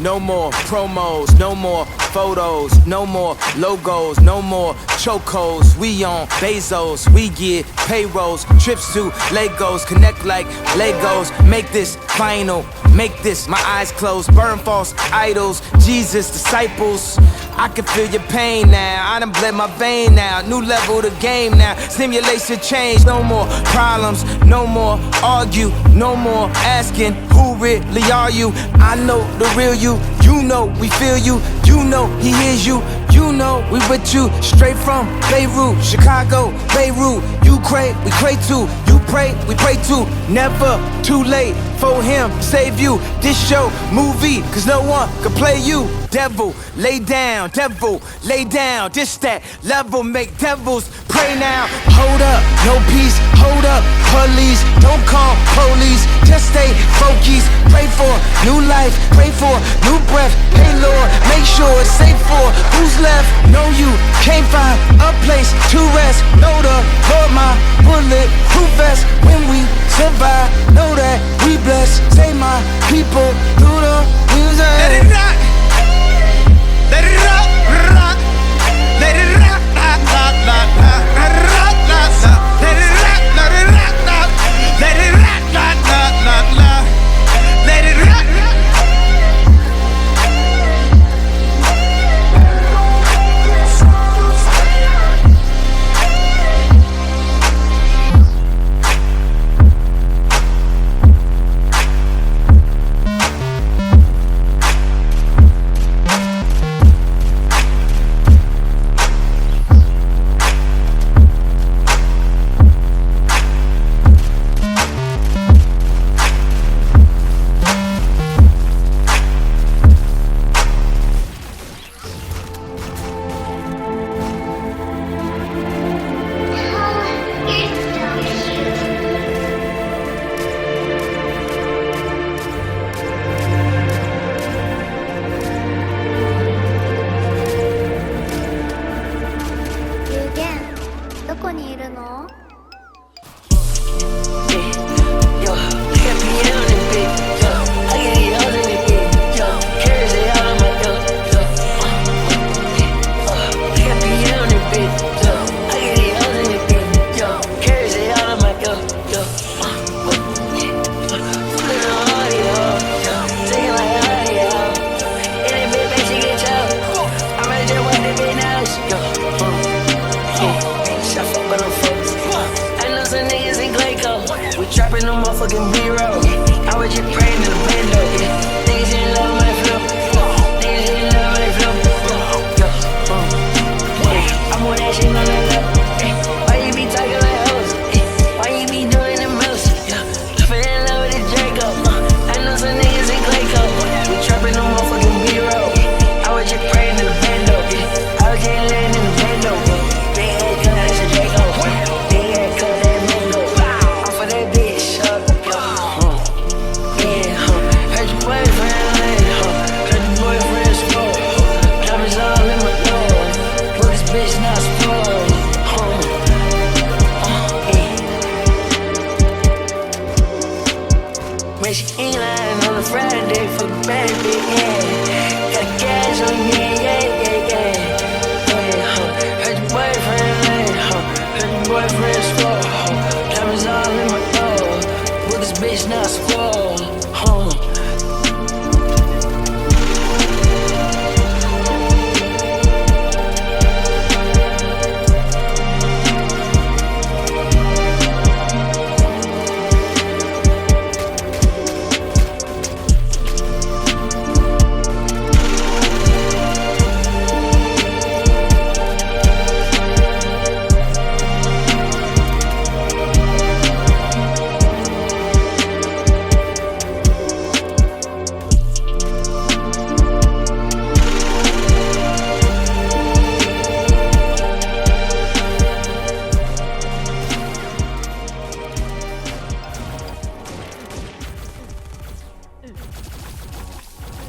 No more promos, no more photos, no more logos, no more chocos. We on Bezos, we get payrolls, trips to Legos, connect like Legos. Make this final, make this my eyes closed, burn false idols, Jesus disciples. I can feel your pain now, I done bled my vein now. New level of the game now, simulation change. No more problems, no more argue, no more asking who really are you. I know the real you, you know we feel you, you know he hears you, you know we with you. Straight from Beirut, Chicago, Beirut. You crave, we crave too. You pray, we pray too. Never too late for him, save you. This show, movie, cause no one can play you. Devil, lay down, this that level, make devils pray now. Hold up, no peace, hold up, police, don't call police, just stay focused. Pray for new life, pray for new breath. Hey Lord, make sure it's safe for who's left. Know you can't find a place to rest. Know the Lord, my bulletproof vest. When we survive, know that we blessed. Save my people through the music. Let it rock, let it rock, rock. Let it rock, rock, rock, rock, rock. Let it rock, rock, rock. Let it rock, let it rock, rock. Let it rock, rock, rock, rock, rock. Let it rock.